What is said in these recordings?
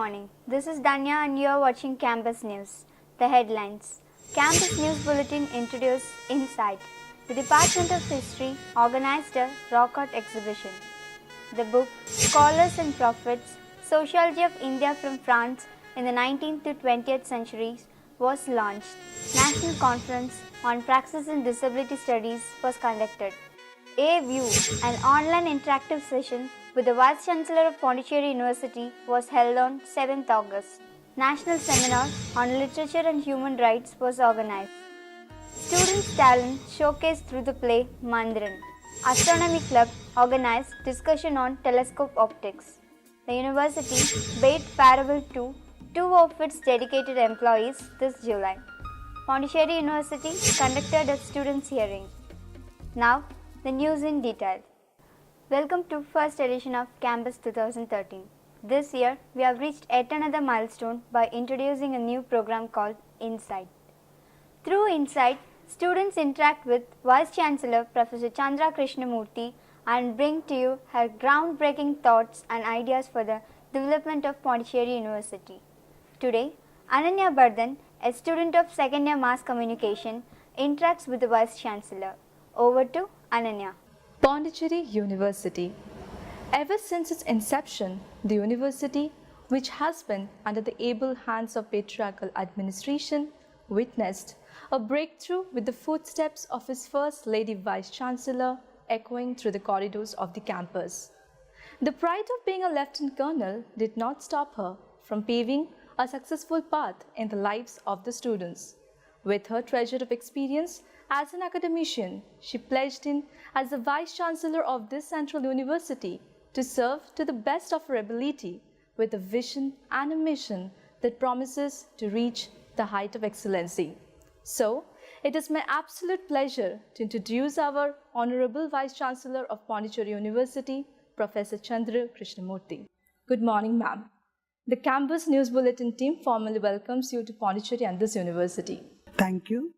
morning. This is Danya and you are watching Campus News. The headlines. Campus News Bulletin introduced Insight. The Department of History organized a rock art exhibition. The book Scholars and Prophets, Sociology of India from France in the 19th to 20th centuries was launched. National Conference on Praxis in Disability Studies was conducted. A View, an online interactive session with the Vice Chancellor of Pondicherry University was held on 7th August. National Seminar on Literature and Human Rights was organized. Students' talent showcased through the play Mandiran. Astronomy Club organized discussion on telescope optics. The university paid farewell to two of its dedicated employees this July. Pondicherry University conducted a students' hearing. Now, the news in detail. Welcome to first edition of Campus 2013. This year, we have reached yet another milestone by introducing a new program called Insight. Through Insight, students interact with Vice Chancellor Professor Chandra Krishnamurthy and bring to you her groundbreaking thoughts and ideas for the development of Pondicherry University. Today, Ananya Bardhan, a student of second year Mass Communication, interacts with the Vice Chancellor. Over to Ananya. Pondicherry University. Ever since its inception, the university, which has been under the able hands of patriarchal administration, witnessed a breakthrough with the footsteps of its first lady Vice Chancellor echoing through the corridors of the campus. The pride of being a lieutenant colonel did not stop her from paving a successful path in the lives of the students. With her treasure of experience as an academician, she pledged in as the Vice Chancellor of this central university to serve to the best of her ability with a vision and a mission that promises to reach the height of excellency. So, it is my absolute pleasure to introduce our Honorable Vice Chancellor of Pondicherry University, Professor Chandra Krishnamurthy. Good morning, ma'am. The Campus News Bulletin team formally welcomes you to Pondicherry and this university. Thank you.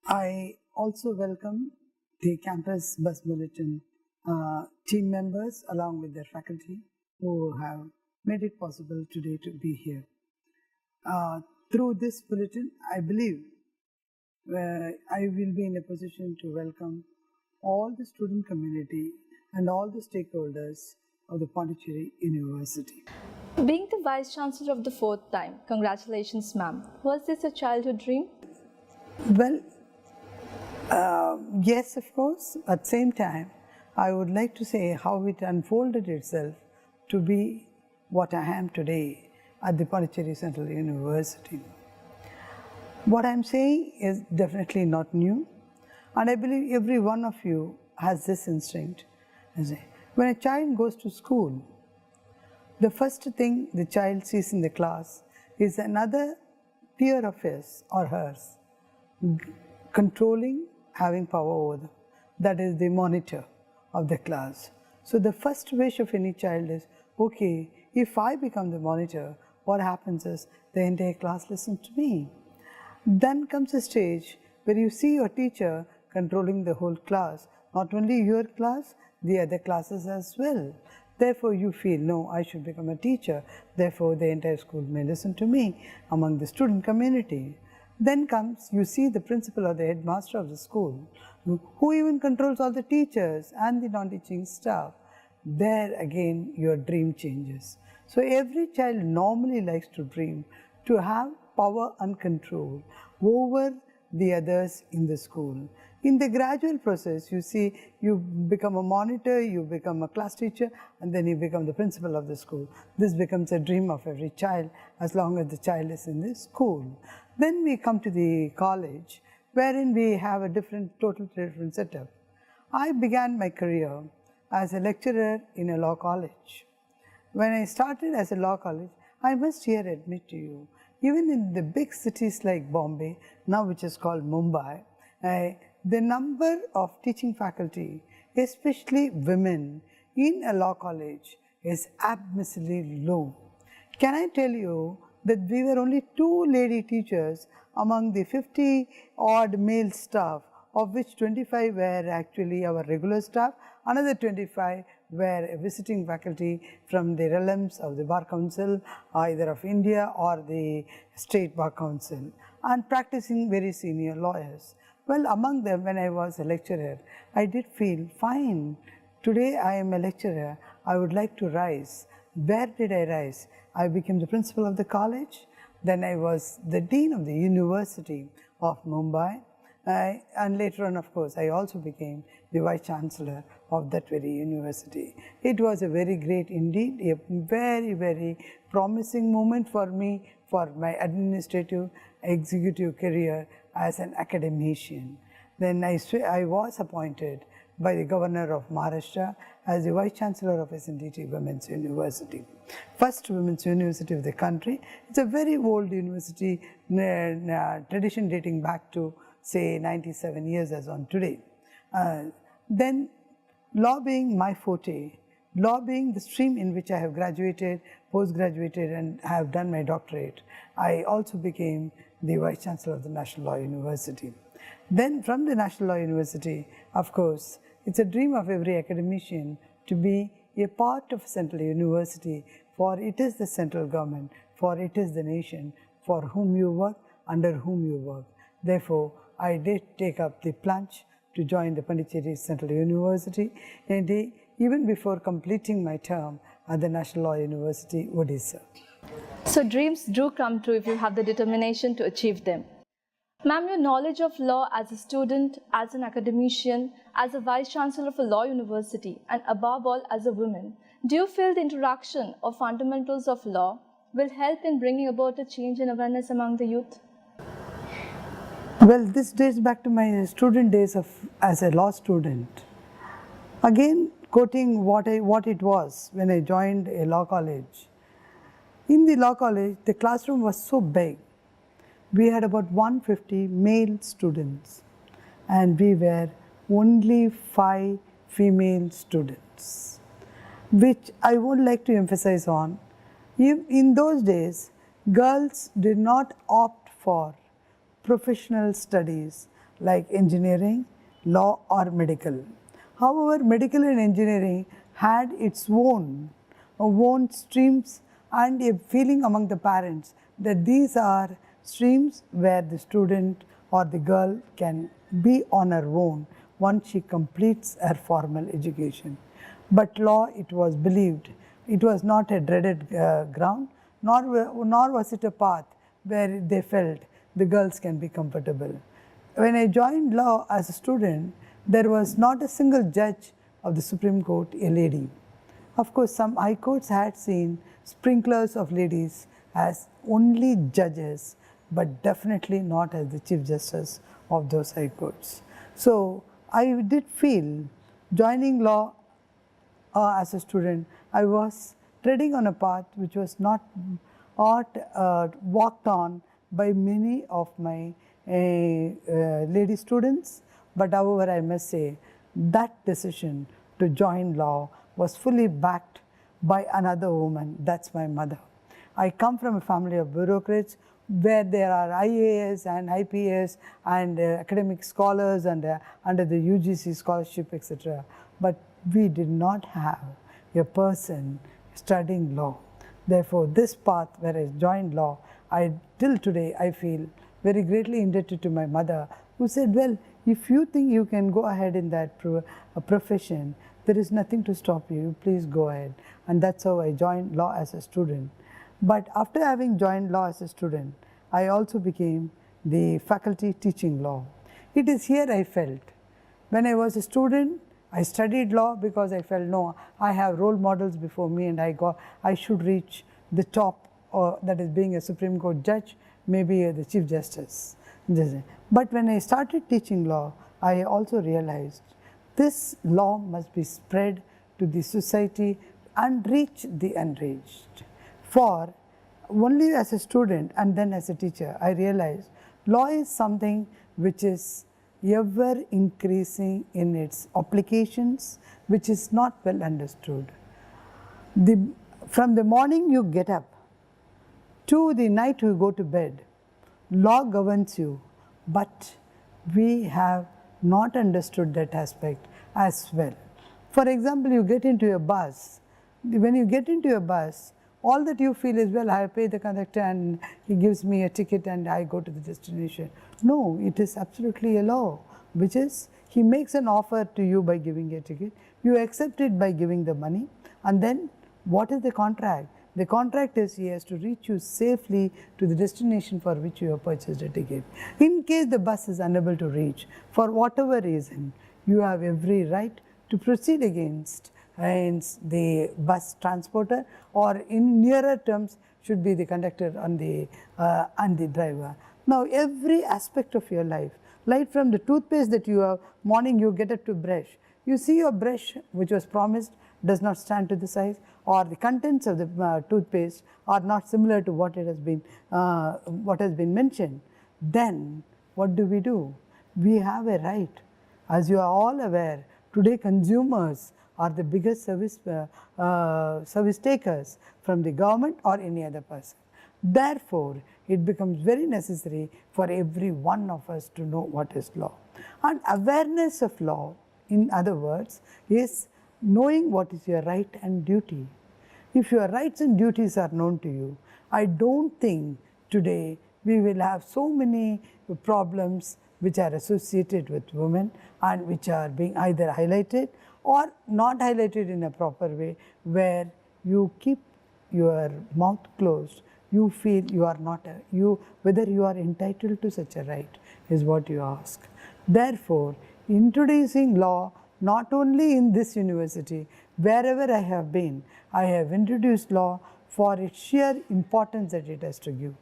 I also welcome the Campus Bus Bulletin team members along with their faculty who have made it possible today to be here. Through this bulletin, I believe I will be in a position to welcome all the student community and all the stakeholders of the Pondicherry University. Being the Vice Chancellor of the fourth time, congratulations, ma'am. Was this a childhood dream? Well, yes, of course. At the same time, I would like to say how it unfolded itself to be what I am today at the Pondicherry Central University. What I am saying is definitely not new, and I believe every one of you has this instinct. When a child goes to school, the first thing the child sees in the class is another peer of his or hers controlling, having power over them. That is the monitor of the class. So the first wish of any child is, okay, if I become the monitor, what happens is the entire class listens to me. Then comes a stage where you see your teacher controlling the whole class, not only your class, the other classes as well. Therefore, you feel, no, I should become a teacher. Therefore, the entire school may listen to me among the student community. Then comes, you see the principal or the headmaster of the school, who even controls all the teachers and the non-teaching staff. There again, your dream changes. So every child normally likes to dream, to have power and control over the others in the school. In the gradual process, you see, you become a monitor, you become a class teacher, and then you become the principal of the school. This becomes a dream of every child as long as the child is in the school. Then we come to the college, wherein we have a totally different setup. I began my career as a lecturer in a law college. When I started as a law college, I must here admit to you, even in the big cities like Bombay, now which is called Mumbai, the number of teaching faculty, especially women, in a law college is abysmally low. Can I tell you that we were only 2 lady teachers among the 50 odd male staff, of which 25 were actually our regular staff, another 25 were visiting faculty from the realms of the Bar Council, either of India or the State Bar Council, and practicing very senior lawyers. Well, among them, when I was a lecturer, I did feel fine. Today I am a lecturer, I would like to rise. Where did I rise? I became the principal of the college, then I was the dean of the University of Mumbai, and later on, of course, I also became the vice chancellor of that very university. It was a very great indeed, a very, very promising moment for me for my administrative executive career as an academician. Then I was appointed by the governor of Maharashtra as the vice chancellor of SNDT Women's University, first women's university of the country. It's a very old university, tradition dating back to say 97 years as on today. Then law being my forte, law being the stream in which I have graduated, post-graduated and have done my doctorate, I also became the vice chancellor of the National Law University. Then from the National Law University, of course, it's a dream of every academician to be a part of a central university, for it is the central government, for it is the nation, for whom you work, under whom you work. Therefore, I did take up the plunge to join the Pondicherry Central University, and even before completing my term at the National Law University, Odisha. So dreams do come true if you have the determination to achieve them. Ma'am, your knowledge of law as a student, as an academician, as a vice chancellor of a law university, and above all as a woman, do you feel the introduction of fundamentals of law will help in bringing about a change in awareness among the youth? Well, this dates back to my student days as a law student. Again, quoting what it was when I joined a law college. In the law college, the classroom was so big. We had about 150 male students, and we were only 5 female students, which I would like to emphasize on. In those days, girls did not opt for professional studies like engineering, law or medical. However, medical and engineering had its own streams and a feeling among the parents that these are streams where the student or the girl can be on her own once she completes her formal education. But law, it was believed, it was not a dreaded ground, nor was it a path where they felt the girls can be comfortable. When I joined law as a student, there was not a single judge of the Supreme Court a lady. Of course, some high courts had seen sprinklers of ladies as only judges, but definitely not as the Chief Justice of those high courts. So I did feel joining law as a student, I was treading on a path which was not walked on by many of my lady students, but however I must say that decision to join law was fully backed by another woman, that's my mother. I come from a family of bureaucrats where there are IAS and IPS and academic scholars and under the UGC scholarship, etc. But we did not have a person studying law. Therefore, this path where I joined law, till today I feel very greatly indebted to my mother, who said, well, if you think you can go ahead in that profession, there is nothing to stop you, please go ahead. And that's how I joined law as a student. But after having joined law as a student, I also became the faculty teaching law. It is here I felt. When I was a student, I studied law because I felt, no, I have role models before me and I should reach the top, that is being a Supreme Court judge, maybe the Chief Justice. But when I started teaching law, I also realized this law must be spread to the society and reach the unreached. For only as a student and then as a teacher, I realized law is something which is ever increasing in its applications, which is not well understood. From the morning you get up to the night you go to bed, law governs you, but we have not understood that aspect as well. For example, you get into a bus. When you get into a bus, all that you feel is, well, I pay the conductor and he gives me a ticket and I go to the destination. No, it is absolutely a law, which is he makes an offer to you by giving a ticket, you accept it by giving the money, and then what is the contract? The contract is he has to reach you safely to the destination for which you have purchased a ticket. In case the bus is unable to reach, for whatever reason, you have every right to proceed against the bus transporter, or in nearer terms should be the conductor and the driver. Now every aspect of your life, right from the toothpaste that you have, morning you get up to brush, you see your brush which was promised does not stand to the size, or the contents of the toothpaste are not similar to what has been mentioned, then what do? We have a right. As you are all aware, today consumers are the biggest service takers from the government or any other person. Therefore, it becomes very necessary for every one of us to know what is law. And awareness of law, in other words, is knowing what is your right and duty. If your rights and duties are known to you, I don't think today we will have so many problems which are associated with women and which are being either highlighted or not highlighted in a proper way, where you keep your mouth closed, you feel you are not, whether you are entitled to such a right is what you ask. Therefore, introducing law not only in this university, wherever I have been, I have introduced law for its sheer importance that it has to give.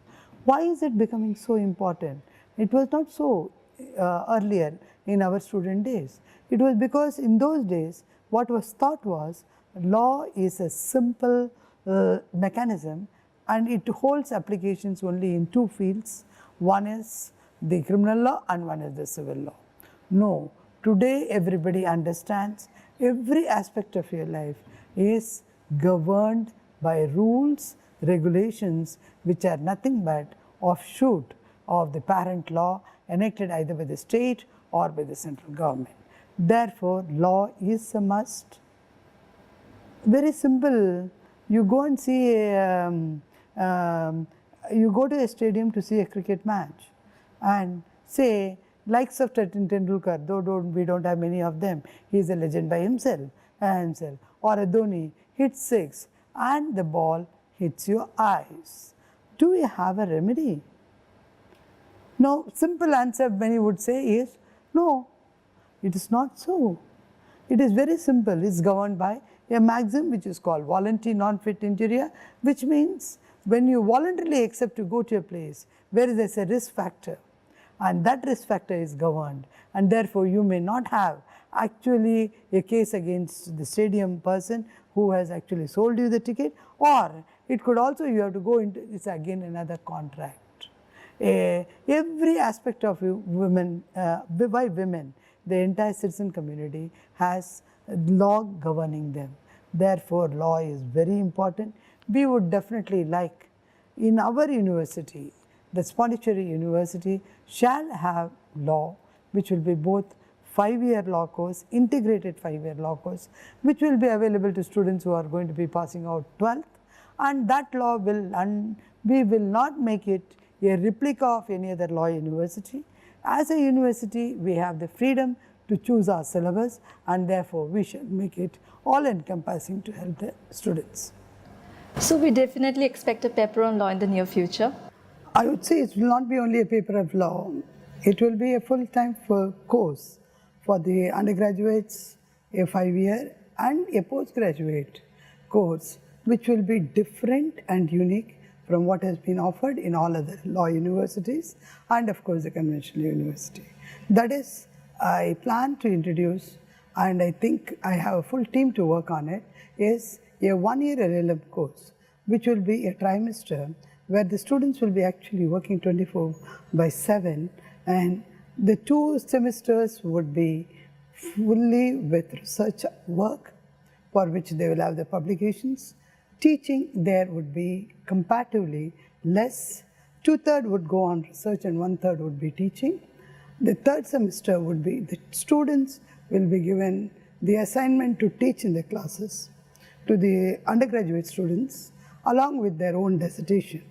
Why is it becoming so important? It was not so earlier in our student days. It was because in those days what was thought was law is a simple mechanism and it holds applications only in two fields. One is the criminal law and one is the civil law. No, today everybody understands every aspect of your life is governed by rules, regulations which are nothing but offshoot of the parent law enacted either by the state or by the central government. Therefore, law is a must. Very simple. You go and see you go to a stadium to see a cricket match and say, likes of Sachin Tendulkar, though we don't have many of them, he is a legend by himself, or a Dhoni hits 6 and the ball hits your eyes. Do we have a remedy? No, simple answer many would say is no, it is not so. It is very simple. It is governed by a maxim which is called voluntary non-fit injuria, which means when you voluntarily accept to go to a place where there is a risk factor, and that risk factor is governed, and therefore you may not have actually a case against the stadium person who has actually sold you the ticket, or it could also you have to go into, it's again another contract. Every aspect of women, by women, the entire citizen community has law governing them. Therefore, law is very important. We would definitely like, in our university, the Pondicherry University shall have law, which will be both 5-year law course, integrated 5-year law course, which will be available to students who are going to be passing out 12th, and that law will, we will not make it a replica of any other law university. As a university, we have the freedom to choose our syllabus, and therefore we shall make it all encompassing to help the students. So we definitely expect a paper on law in the near future. I would say it will not be only a paper of law, it will be a full-time course for the undergraduates, a 5-year, and a postgraduate course, which will be different and unique from what has been offered in all other law universities and of course the conventional university. That is, I plan to introduce, and I think I have a full team to work on it, is a 1-year LLM course, which will be a trimester where the students will be actually working 24/7, and the 2 semesters would be fully with research work for which they will have the publications. Teaching there would be comparatively less. 2/3 would go on research and 1/3 would be teaching. The 3rd semester would be the students will be given the assignment to teach in the classes to the undergraduate students along with their own dissertation,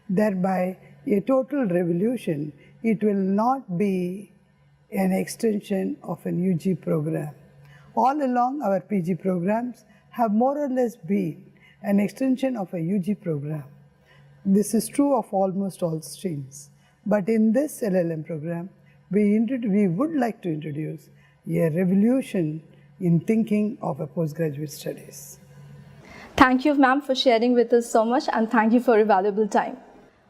thereby a total revolution. It will not be an extension of an UG program. All along our PG programs have more or less been an extension of a UG program. This is true of almost all streams. But in this LLM program, we would like to introduce a revolution in thinking of a postgraduate studies. Thank you, ma'am, for sharing with us so much, and thank you for your valuable time.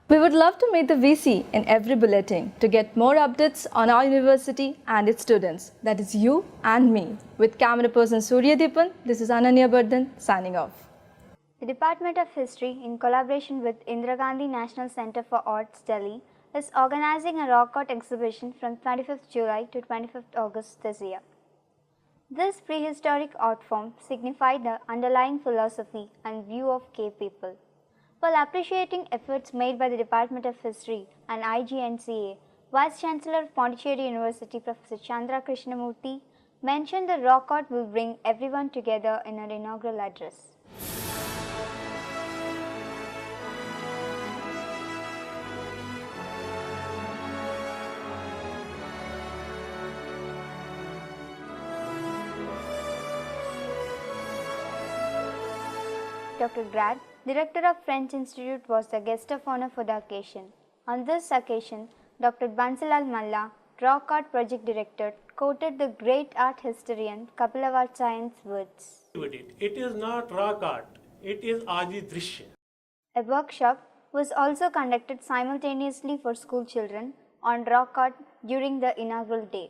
We would love to meet the VC in every bulletin to get more updates on our university and its students. That is you and me. With camera person Surya Deepan, this is Ananya Bardhan signing off. The Department of History, in collaboration with Indira Gandhi National Centre for Arts, Delhi, is organizing a rock art exhibition from 25th July to 25th August this year. This prehistoric art form signified the underlying philosophy and view of cave people. While appreciating efforts made by the Department of History and IGNCA, Vice Chancellor of Pondicherry University, Professor Chandra Krishnamurthy, mentioned that rock art will bring everyone together in her inaugural address. Dr. Grad, Director of French Institute, was the guest of honor for the occasion. On this occasion, Dr. Bansilal Malla, Rock Art Project Director, quoted the great art historian Kapilavaratsayan's words. It is not rock art, it is Adi Drishya. A workshop was also conducted simultaneously for school children on rock art during the inaugural day.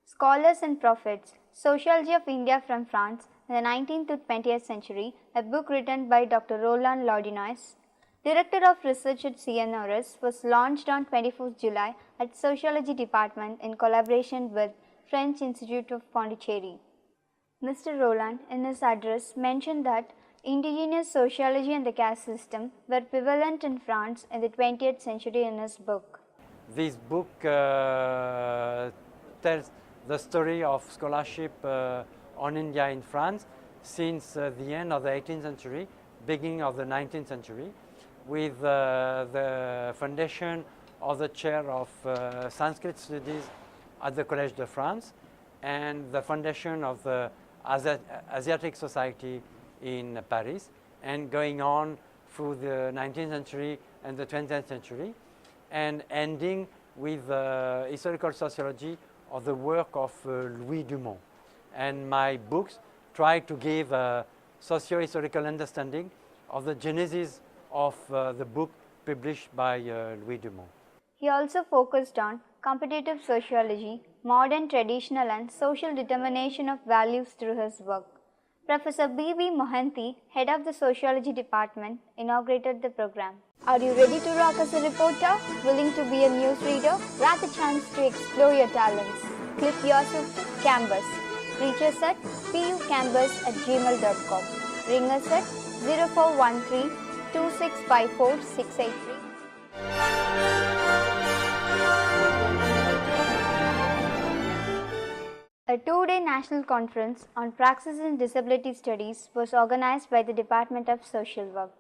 Scholars and Prophets, Sociology of India from France in the 19th to 20th Century, a book written by Dr. Roland Laudinois, Director of Research at CNRS, was launched on 24th July at Sociology Department in collaboration with French Institute of Pondicherry. Mr. Roland, in his address, mentioned that indigenous sociology and the caste system were prevalent in France in the 20th century in his book. This book tells the story of scholarship on India in France since the end of the 18th century, beginning of the 19th century, with the foundation of the chair of Sanskrit studies at the Collège de France and the foundation of the Asiatic Society in Paris, and going on through the 19th century and the 20th century, and ending with historical sociology of the work of Louis Dumont. And my books try to give a socio-historical understanding of the genesis of the book published by Louis Dumont. He also focused on competitive sociology, modern, traditional and social determination of values through his work. Professor B.V. Mohanty, head of the Sociology Department, inaugurated the program. Are you ready to rock as a reporter? Willing to be a newsreader? Grab the chance to explore your talents. Click yourself to Campbuzz. Reach us at pucampbuzz@gmail.com. Ring us at 0413 2654 683. A two-day national conference on praxis in disability studies was organized by the Department of Social Work.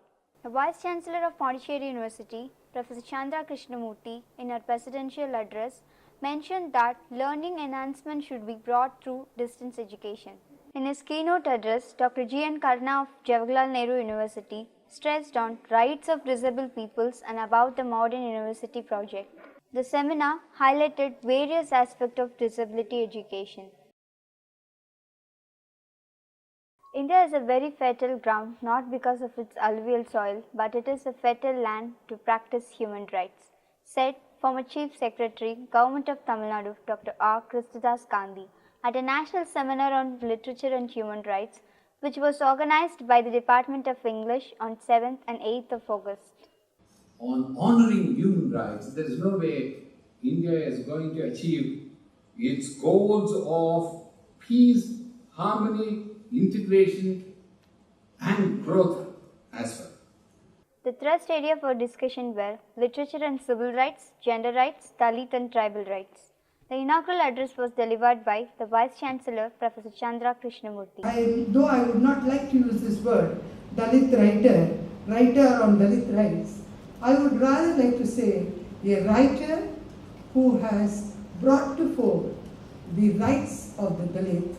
The Vice Chancellor of Pondicherry University, Professor Chandra Krishnamurthy, in her presidential address, mentioned that learning enhancement should be brought through distance education. In his keynote address, Dr. G.N. Karna of Jawaharlal Nehru University stressed on rights of disabled peoples and about the modern university project. The seminar highlighted various aspects of disability education. India is a very fertile ground not because of its alluvial soil, but it is a fertile land to practice human rights, said former Chief Secretary, Government of Tamil Nadu, Dr. R. Kristudas Gandhi, at a national seminar on literature and human rights, which was organized by the Department of English on 7th and 8th of August. On honoring human rights, there is no way India is going to achieve its goals of peace, harmony, integration and growth as well. The thrust area for discussion were literature and civil rights, gender rights, Dalit and tribal rights. The inaugural address was delivered by the Vice Chancellor, Professor Chandra Krishnamurthy. Though I would not like to use this word, Dalit writer on Dalit rights, I would rather like to say a writer who has brought to fore the rights of the Dalit.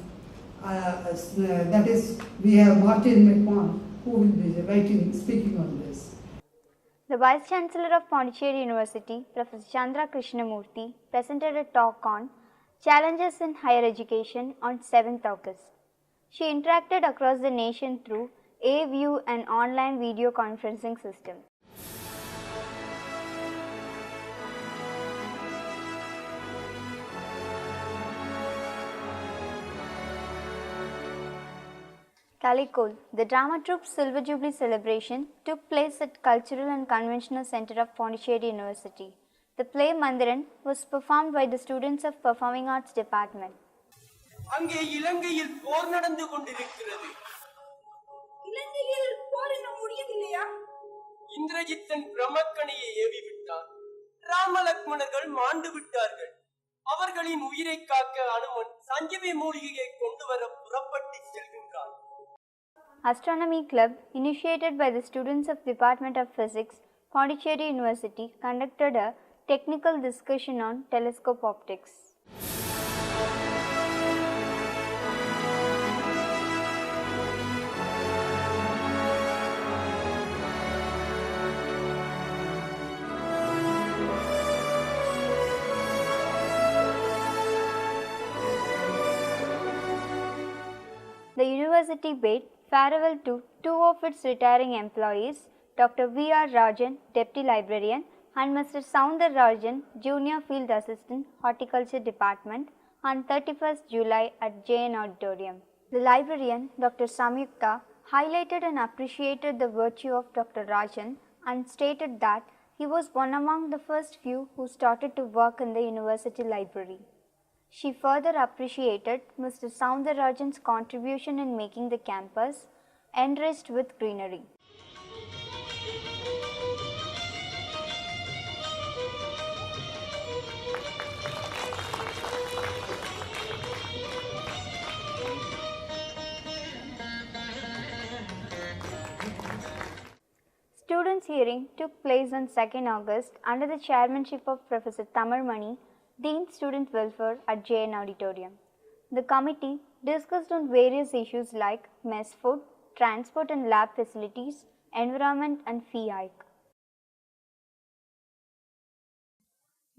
That is, we have Martin McMahon who will be speaking on this. The Vice Chancellor of Pondicherry University, Professor Chandra Krishnamurthy, presented a talk on Challenges in Higher Education on 7th August. She interacted across the nation through A-View, an online video conferencing system. Kalikol, the drama troupe's Silver Jubilee celebration took place at Cultural and Conventional Center of Pondicherry University. The play Mandiran was performed by the students of Performing Arts Department. அங்கே இலங்கையில் போர் நடந்து கொண்டிருக்கிறது. இலங்கையில் போர் இன்னும் முடியவில்லையா? Indrajithan பிரமக்கணியை AV விட்டார். ராமலக்ஷ்மணர்கள் மாண்டு விட்டார்கள். அவர்களின் உயிரை காக்க அனுமன் சஞ்சீவி மூலிகையை கொண்டு வர புறப்பட்டு செல்கின்றார். Astronomy Club, initiated by the students of Department of Physics, Pondicherry University, conducted a technical discussion on telescope optics. The university bade farewell to two of its retiring employees, Dr. V.R. Rajan, Deputy Librarian, and Mr. Soundar Rajan, Junior Field Assistant, Horticulture Department, on 31st July at JN Auditorium. The librarian, Dr. Samyukta, highlighted and appreciated the virtue of Dr. Rajan and stated that he was one among the first few who started to work in the university library. She further appreciated Mr. Soundarajan's contribution in making the campus enriched with greenery. Students' hearing took place on 2nd August under the chairmanship of Professor Tamarmani, Dean Student Welfare at JN Auditorium. The committee discussed on various issues like mess food, transport and lab facilities, environment and fee hike.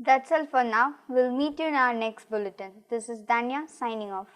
That's all for now. We'll meet you in our next bulletin. This is Danya signing off.